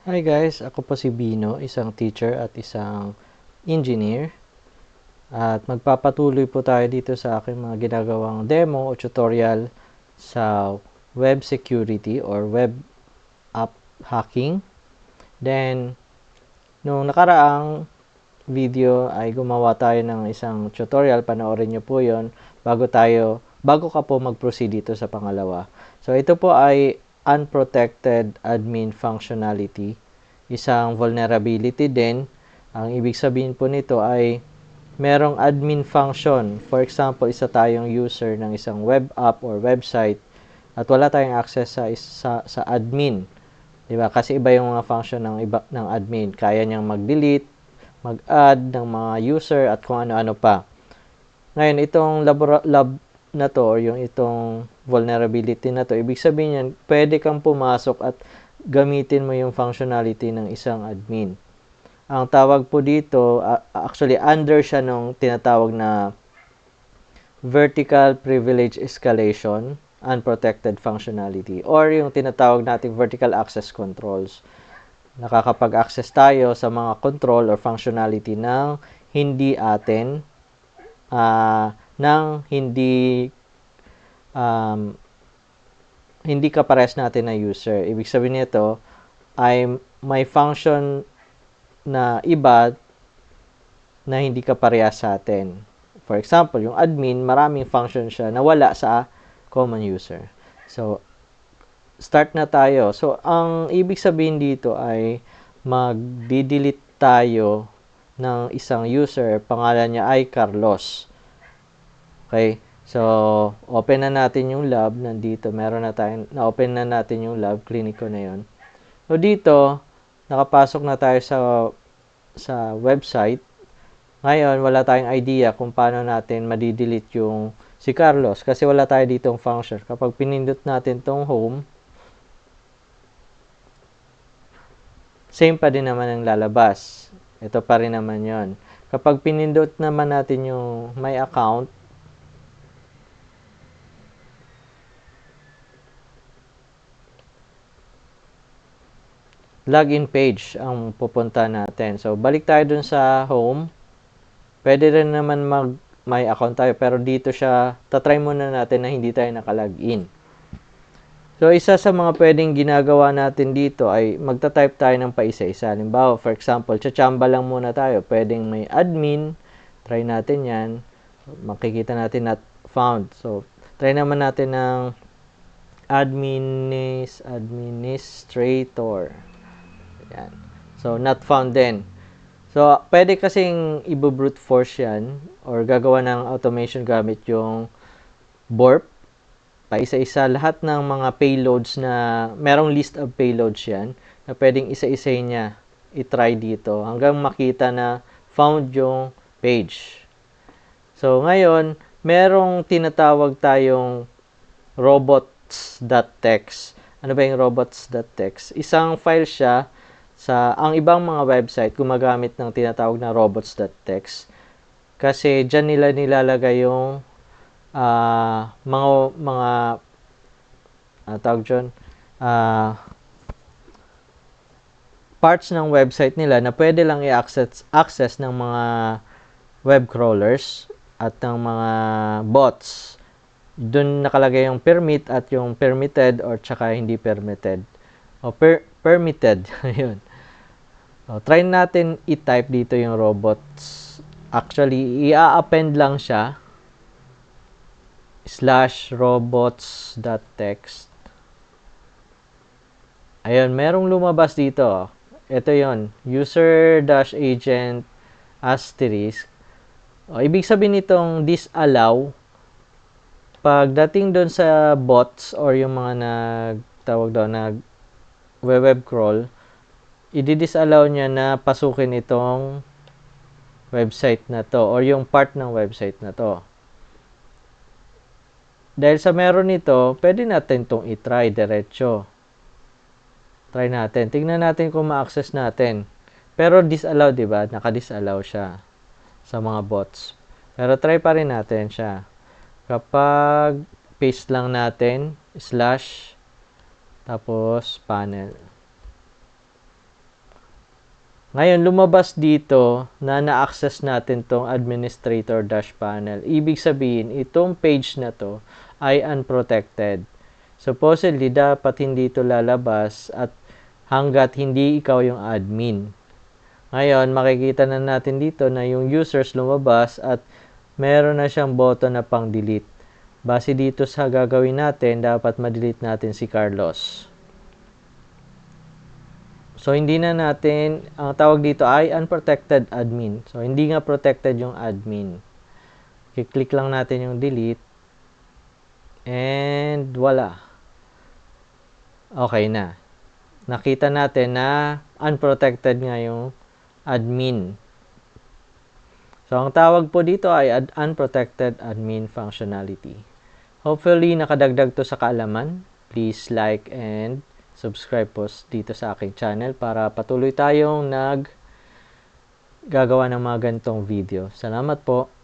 Hi guys, ako po si Bino, isang teacher at isang engineer. At magpapatuloy po tayo dito sa aking mga ginagawang demo o tutorial sa web security or web app hacking. Then, nung nakaraang video ay gumawa tayo ng isang tutorial, panoorin nyo po yon bago ka po mag-proceed dito sa pangalawa. So, ito po ay unprotected admin functionality, isang vulnerability din. Ang ibig sabihin po nito ay merong admin function. For example, isa tayong user ng isang web app or website at wala tayong access sa admin. 'Di ba? Kasi iba yung mga function ng admin. Kaya niyang mag-delete, mag-add ng mga user at kung ano-ano pa. Ngayon, itong lab na to or yung itong vulnerability na to, ibig sabihin yan, pwede kang pumasok at gamitin mo yung functionality ng isang admin. Ang tawag po dito, actually under siya nung tinatawag na vertical privilege escalation, unprotected functionality, or yung tinatawag nating vertical access controls. Nakakapag-access tayo sa mga control or functionality ng hindi atin, ng hindi kapares natin na user. Ibig sabihin nito ay may function na iba na hindi kaparehas sa atin. For example, yung admin, maraming function siya na wala sa common user. So, start na tayo. So, ang ibig sabihin dito ay mag-delete tayo ng isang user. Pangalan niya ay Carlos. Okay? So, open na natin yung lab. Nandito, meron na tayong, na-open na natin yung lab. Clinico na yon. So, dito, nakapasok na tayo sa website. Ngayon, wala tayong idea kung paano natin madidelete yung si Carlos kasi wala tayo ditong function. Kapag pinindot natin tong home, same pa din naman ang lalabas. Ito pa rin naman yon. Kapag pinindot naman natin yung my account, login page ang pupunta natin. So, balik tayo dun sa home. Pwede rin naman may account tayo, pero dito siya, tatry muna natin na hindi tayo nakalagin. So, isa sa mga pwedeng ginagawa natin dito ay magta-type tayo ng paisa-isa. Halimbawa, for example, tsamba lang muna tayo. Pwedeng may admin. Try natin yan. Makikita natin not found. So, try naman natin ng administrator. Yan. So, not found din. So, pwede kasing i-brute force yan or gagawa ng automation gamit yung BORP. Paisa-isa lahat ng mga payloads na merong list of payloads yan na pwedeng isa-isay niya i-try dito hanggang makita na found yung page. So, ngayon, merong tinatawag tayong robots.txt. Ano ba yung robots.txt? Isang file siya ang ibang mga website gumagamit ng tinatawag na robots.txt kasi dyan nila nilalagay yung mga tawag dyan, parts ng website nila na pwede lang i-access ng mga web crawlers at ng mga bots. Doon nakalagay yung permit at yung permitted or tsaka hindi permitted. O permitted. Ayun. So, try natin i-type dito yung robots. Actually, i-append lang siya /robots.txt. Ayun, merong lumabas dito. Ito yon, user-agent asterisk. O, ibig sabihin nitong disallow. Pagdating doon sa bots or yung mga nagtawag doon na web crawl, i-disallow niya na pasukin itong website na to or yung part ng website na to. Dahil sa meron nito, pwede natin itong i-try diretso. Try natin. Tingnan natin kung ma-access natin. Pero disallow, di ba? Naka-disallow siya sa mga bots. Pero try pa rin natin siya. Kapag paste lang natin, / tapos panel. Ngayon, lumabas dito na na-access natin tong administrator dash panel. Ibig sabihin, itong page na to ay unprotected. Supposedly, dapat hindi ito lalabas at hanggat hindi ikaw yung admin. Ngayon, makikita na natin dito na yung users lumabas at meron na siyang button na pang delete. Base dito sa gagawin natin, dapat ma-delete natin si Carlos. So, hindi na natin, ang tawag dito ay unprotected admin. So, hindi nga protected yung admin. I-click lang natin yung delete. And, wala. Okay na. Nakita natin na unprotected nga yung admin. So, ang tawag po dito ay unprotected admin functionality. Hopefully, nakadagdag to sa kaalaman. Please like and subscribe po dito sa aking channel para patuloy tayong gagawa ng mga ganitong video. Salamat po.